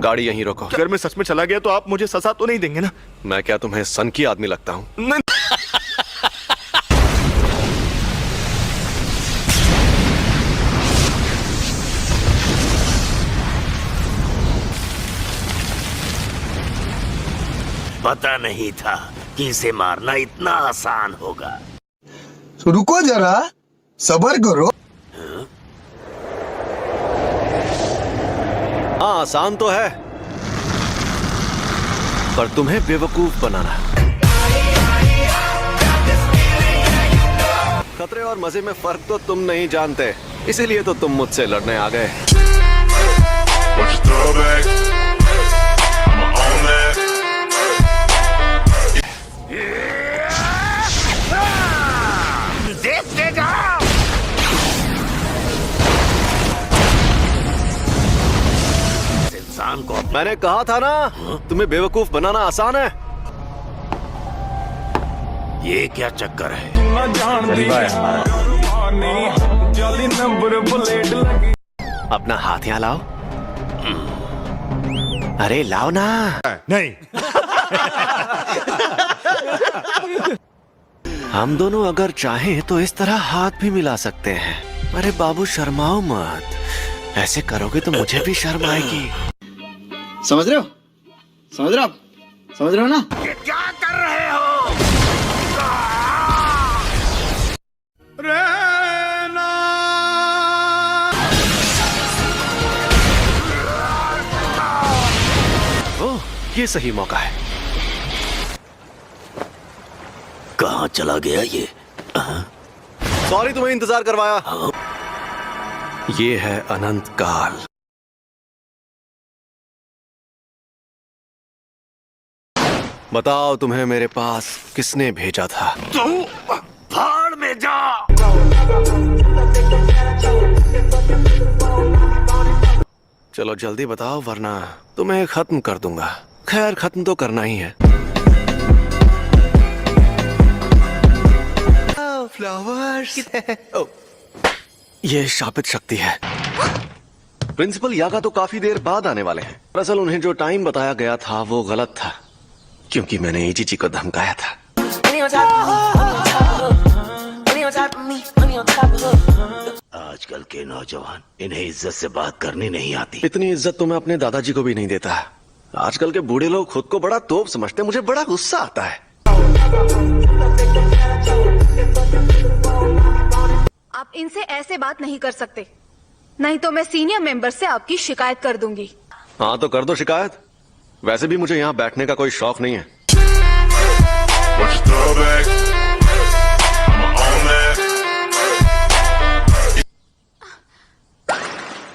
गाड़ी यहीं रोको। अगर मैं सच में चला गया तो आप मुझे सजा तो नहीं देंगे ना? मैं क्या तुम्हें सन की आदमी लगता हूँ? नहीं। पता नहीं था कि इसे मारना इतना आसान होगा। तो रुको जरा, सब्र करो। हाँ, आसान तो है, पर तुम्हें बेवकूफ बनाना। खतरे और मजे में फर्क तो तुम नहीं जानते, इसीलिए तो तुम मुझसे लड़ने आ गए। देखते जाओ। इंसान को मैंने कहा था ना, तुम्हें बेवकूफ बनाना आसान है। ये क्या चक्कर है? अपना हाथ यहाँ लाओ। अरे लाओ ना। नहीं। हम दोनों अगर चाहें तो इस तरह हाथ भी मिला सकते हैं। अरे बाबू शर्माओ मत, ऐसे करोगे तो मुझे भी शर्म आएगी। समझ रहे हो? समझ रहे हो आप? समझ रहे हो ना? ये क्या कर रहे हो? ओह, ये सही मौका है। कहाँ चला गया ये? सॉरी तुम्हें इंतजार करवाया। ये है अनंत काल। बताओ तुम्हें मेरे पास किसने भेजा था? तू भाड़ में जा। चलो जल्दी बताओ वरना तुम्हें खत्म कर दूंगा। खैर खत्म तो करना ही है। फ्लावर्स। ये शापित शक्ति है। प्रिंसिपल यागा तो काफी देर बाद आने वाले हैं। दरअसल उन्हें जो टाइम बताया गया था वो गलत था, क्योंकि मैंने इजीची को धमकाया था। आजकल के नौजवान, इन्हें इज्जत से बात करनी नहीं आती। इतनी इज्जत तो मैं अपने दादाजी को भी नहीं देता। आजकल के बूढ़े लोग खुद को बड़ा तोप समझते, मुझे बड़ा गुस्सा आता है। आप इनसे ऐसे बात नहीं कर सकते, नहीं तो मैं सीनियर मेंबर से आपकी शिकायत कर दूंगी। हाँ तो कर दो शिकायत। वैसे भी मुझे यहाँ बैठने का कोई शौक नहीं है।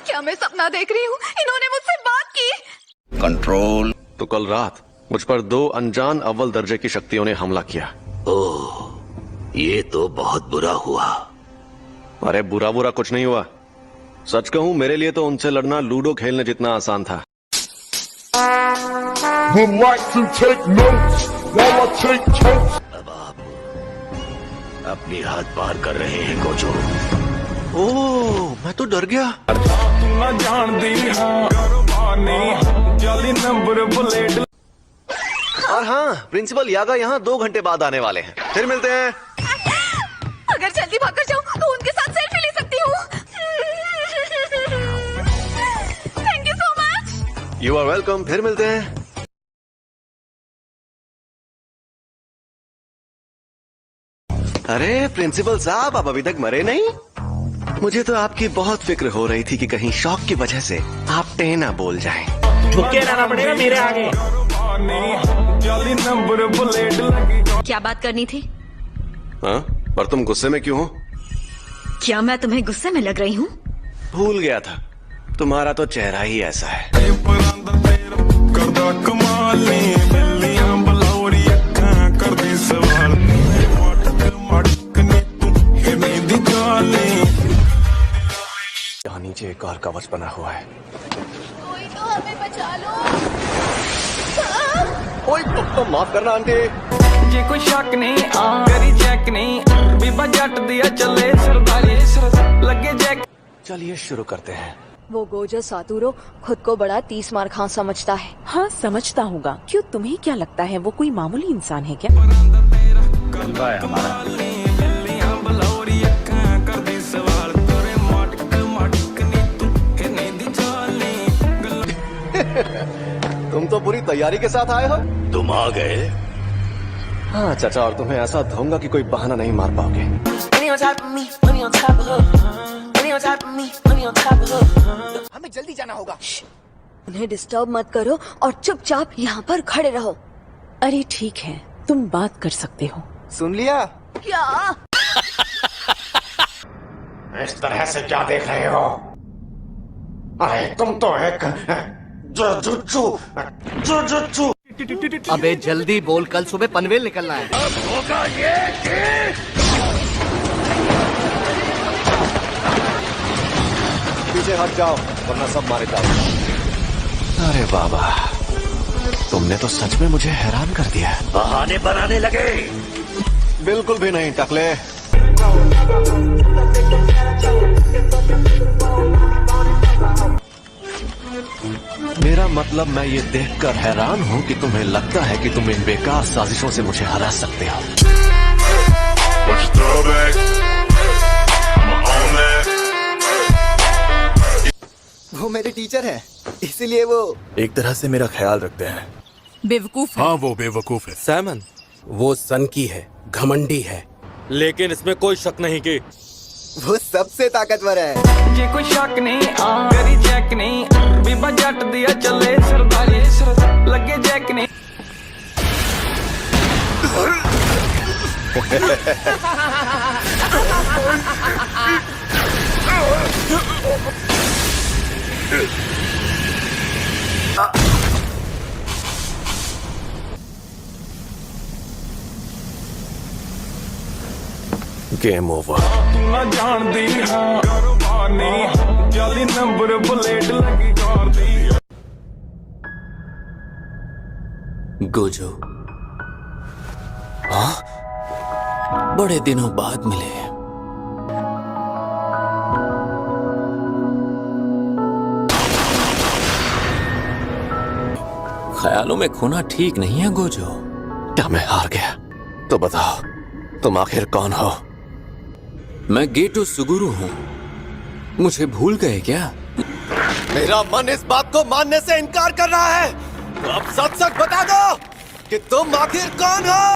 क्या मैं सपना देख रही हूँ? इन्होंने मुझसे बात की। कंट्रोल। तो कल रात मुझ पर 2 अनजान अव्वल दर्जे की शक्तियों ने हमला किया। ओह, ये तो बहुत बुरा हुआ। अरे बुरा बुरा कुछ नहीं हुआ। सच कहूँ मेरे लिए तो उनसे लड़ना लूडो खेलने जितना आसान था। अब आप अपनी हाथ पार कर रहे हैं गोजो। ओह, मैं तो डर गया। और हाँ, प्रिंसिपल यागा यहाँ 2 घंटे बाद आने वाले हैं। फिर मिलते हैं। अगर जल्दी भागकर जाऊँ तो उनके साथ सेल्फी ले सकती हूँ। Thank you so much. You are welcome. फिर मिलते हैं। अरे प्रिंसिपल साहब, आप अभी तक मरे नहीं? मुझे तो आपकी बहुत फिक्र हो रही थी कि कहीं शौक की वजह से आप टेना बोल जाएं। झुके रहना पड़ेगा मेरे आगे। क्या बात करनी थी? हाँ, पर तुम गुस्से में क्यों हो? क्या मैं तुम्हें गुस्से में लग रही हूँ? भूल गया था, तुम्हारा तो चेहरा ही ऐसा है। यहाँ नीचे एक और कवच बना हुआ है। कोई तो हमें बचा लो। ओए तो माफ करना आंटी। जे कोई शक नहीं करी चेक नहीं, बीबा जट दिया चले सरदारी लगे जैक। चलिए शुरू करते हैं। वो गोजो सातुरो खुद को बड़ा 30 मार खां समझता है। हाँ समझता होगा। क्यों, तुम्हें क्या लगता है वो कोई मामूली इंसान है क्या? जलवा है हमारा। तुम तो पूरी तैयारी के साथ आए हो। तुम आ गए। हाँ चाचा, और तुम्हें ऐसा धोऊंगा कि कोई बहाना नहीं मार पाओगे। हमें जल्दी जाना होगा। उन्हें डिस्टर्ब मत करो और चुपचाप यहाँ पर खड़े रहो। अरे ठीक है, तुम बात कर सकते हो। सुन लिया? क्या? इस तरह से क्या देख रहे हो? अरे तुम तो एक जुजुत्सु। अबे जल्दी बोल, कल सुबह पनवेल निकलना है। होगा ये कि पीछे हट जाओ वरना सब मारे जाओ। अरे बाबा, तुमने तो सच में मुझे हैरान कर दिया। बहाने बनाने लगे। बिल्कुल भी नहीं टकले। मेरा मतलब मैं ये देखकर हैरान हूँ कि तुम्हें लगता है कि तुम इन बेकार साजिशों से मुझे हरा सकते हो। वो मेरे टीचर है, इसीलिए वो एक तरह से मेरा ख्याल रखते हैं। बेवकूफ है। हाँ वो बेवकूफ है। सैमन वो सन की है, घमंडी है, लेकिन इसमें कोई शक नहीं कि वो सबसे ताकतवर है। जे कोई शक नहीं करी चेक नहीं, बीबा जट दिया चले सरदारी लगे जैक नहीं। Game over. ना जान दी हाँ कारोबार नहीं, जाली नंबर बुलेट लगी कार दी। गोजो, हाँ बड़े दिनों बाद मिले। ख्यालों में खोना ठीक नहीं है गोजो। क्या मैं हार गया? तो बताओ तुम आखिर कौन हो? मैं गेटो सुगुरु हूँ, मुझे भूल गए क्या? मेरा मन इस बात को मानने से इनकार कर रहा है, तो अब सच सच बता दो कि तुम आखिर कौन हो?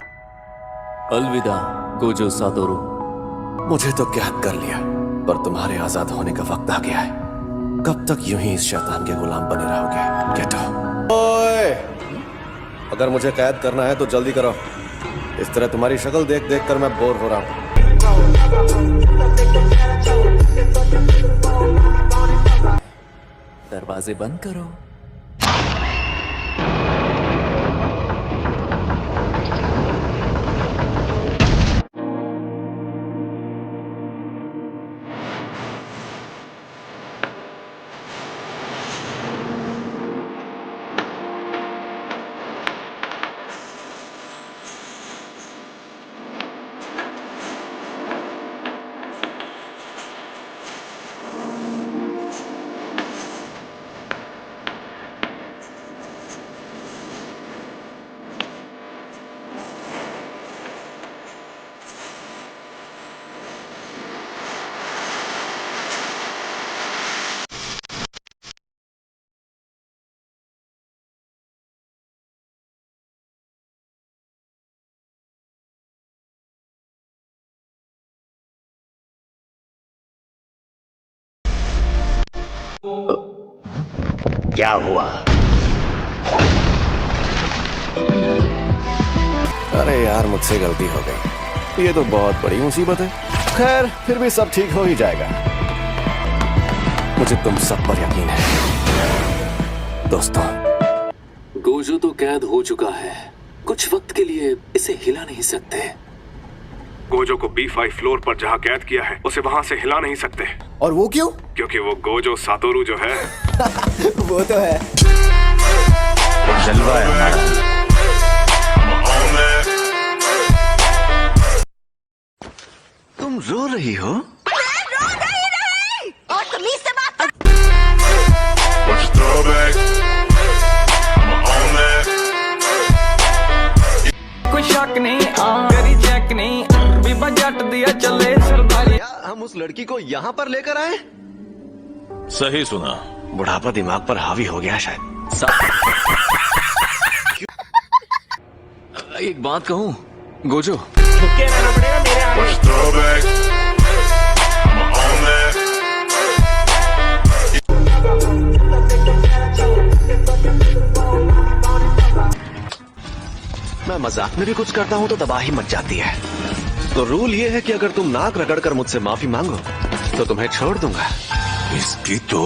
अलविदा गोजो सातोरू। मुझे तो कैद कर लिया, पर तुम्हारे आजाद होने का वक्त आ गया है। कब तक यूं ही इस शैतान के गुलाम बने रहोगे? गेटो। ओए, अगर मुझे कैद करना है तो जल्दी करो। इस तरह तुम्हारी शक्ल देख देख कर मैं बोर हो रहा हूँ। दरवाजे बंद करो। क्या हुआ? अरे यार, मुझसे गलती हो गई। ये तो बहुत बड़ी मुसीबत है। खैर, फिर भी सब ठीक हो ही जाएगा। मुझे तुम सब पर यकीन है दोस्तों। गोजो तो कैद हो चुका है, कुछ वक्त के लिए इसे हिला नहीं सकते। गोजो को B5 फ्लोर पर जहाँ कैद किया है उसे वहाँ से हिला नहीं सकते। और वो क्यों? क्योंकि वो गोजो सातोरू जो है वो तो है। जलवा है हमारा। तुम रो रही हो? मैं रो नहीं रही। और तमीज से बात कर। दिया चले सरदारी। हम उस लड़की को यहाँ पर लेकर आए? सही सुना। बुढ़ापा दिमाग पर हावी हो गया शायद। एक बात कहूँ गोजो, मैं मजाक में भी कुछ करता हूँ तो तबाही मच जाती है। तो रूल ये है कि अगर तुम नाक रगड़ कर मुझसे माफी मांगो तो तुम्हें छोड़ दूंगा। इसकी तो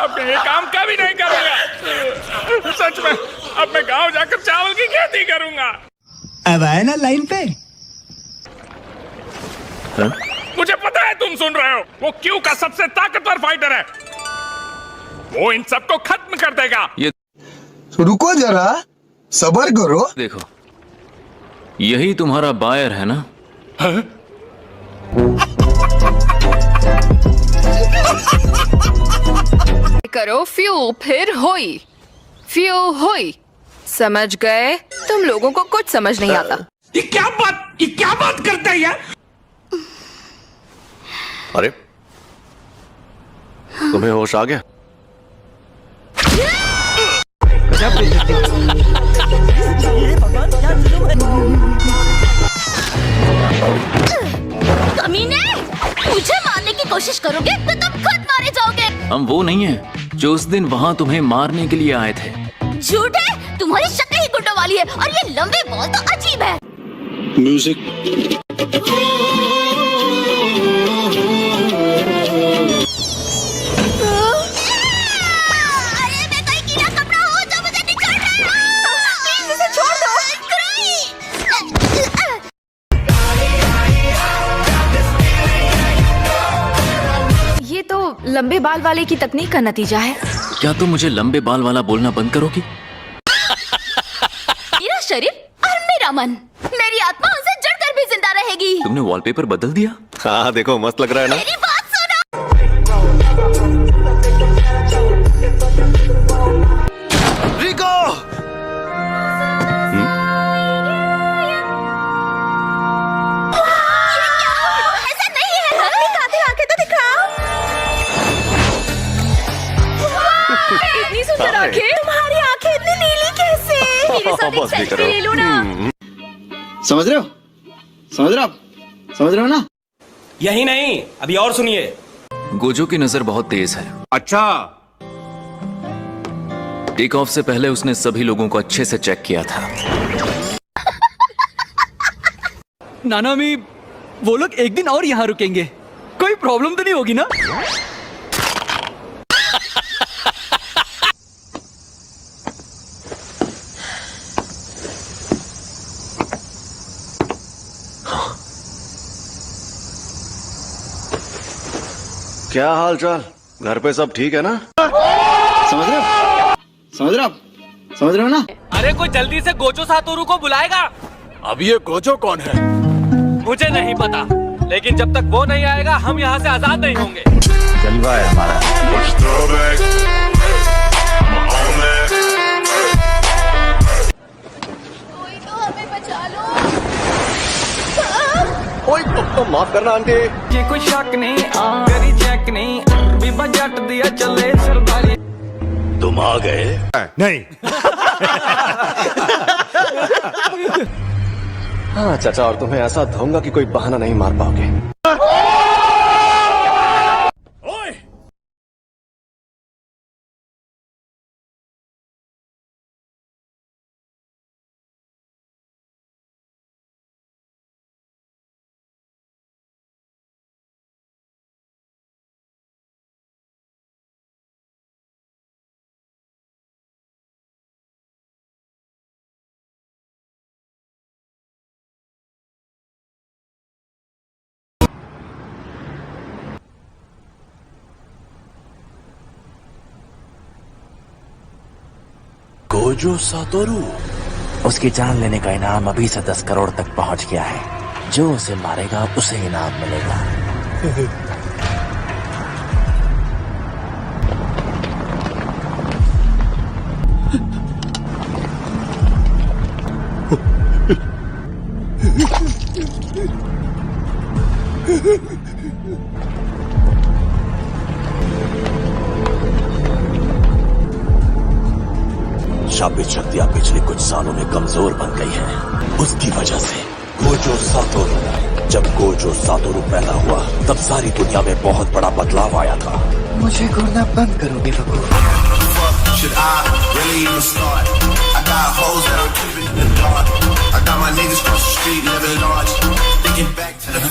अब ये काम कभी नहीं करूंगा। सच में अब मैं गांव जाकर चावल की खेती करूंगा। अब आए ना लाइन पे। मुझे पता है तुम सुन रहे हो। वो क्यू का सबसे ताकतवर फाइटर है। वो इन सबको खत्म कर देगा। ये रुको जरा, सबर करो। देखो, यही तुम्हारा बायर है ना? करो फ्यू फिर होई, फ्यू होई। समझ गए? तुम लोगों को कुछ समझ नहीं आता। ये क्या बात करते हैं यार? अरे तुम्हें होश आ गया? कमीने, मुझे मारने की कोशिश करोगे तो तुम खुद मारे जाओगे। हम वो नहीं है जो उस दिन वहाँ तुम्हें मारने के लिए आए थे। झूठ है, तुम्हारी शक्ल ही गुंडों वाली है और ये लंबे बॉल तो अजीब है। म्यूजिक। अरे मैं कोई कीड़ा कपड़ा हूँ जो मुझे निकाल रहा है। प्लीज इसे छोड़ दो। ये तो लंबे बाल वाले की तकनीक का नतीजा है। क्या तुम मुझे लंबे बाल वाला बोलना बंद करोगी? मेरा शरीर और मेरा मन, मेरी आत्मा उनसे जुड़कर भी जिंदा रहेगी। तुमने वॉलपेपर बदल दिया? हाँ देखो मस्त लग रहा है ना? मेरी बात सुनो। रिको! ऐसा नहीं है। दिखाते आंखें तो दिखाओ। इतनी सुंदर आंखें। तुम्हारी आंखें इतनी नीली कैसे? मेरे साथ एक बस भी सेल्फी करो। ले लो ना। समझ रहे हो? समझ रहे हो आप? समझ रहे हो ना? यही नहीं, अभी और सुनिए। गोजो की नजर बहुत तेज है। अच्छा, टेक ऑफ से पहले उसने सभी लोगों को अच्छे से चेक किया था। नानामी, वो लोग एक दिन और यहाँ रुकेंगे। कोई प्रॉब्लम तो नहीं होगी ना? क्या हाल चाल? घर पे सब ठीक है ना? समझ रहे हो? समझ रहे हो आप? समझ रहे हो ना? अरे कोई जल्दी से गोजो सातोरू को बुलाएगा। अब ये गोजो कौन है? मुझे नहीं पता, लेकिन जब तक वो नहीं आएगा हम यहाँ से आजाद नहीं होंगे। जलवा है हमारा। कोई तो हमें बचा लो। ओए तो माफ करना आंटी। ये कोई शक नहीं, करी चेक नहीं, बीबा जट दिया चले सरदारी। तुम आ गए? नहीं। हाँ चाचा, और तुम्हें ऐसा धोऊंगा कि कोई बहाना नहीं मार पाओगे। Gojo Satoru. उसकी जान लेने का इनाम अभी से 10 करोड़ तक पहुंच गया है। जो उसे मारेगा उसे इनाम मिलेगा। शापित शक्तियां पिछले कुछ सालों में कमजोर बन गई हैं। उसकी वजह से गोजो सातोरू, जब गोजो सातोरू पैदा हुआ तब सारी दुनिया में बहुत बड़ा बदलाव आया था। मुझे घूरना बंद करो बेवकूफ। Should I really even start? I got hoes that I'm keeping in the dark. I got my niggas cross the street living large. Thinking back to the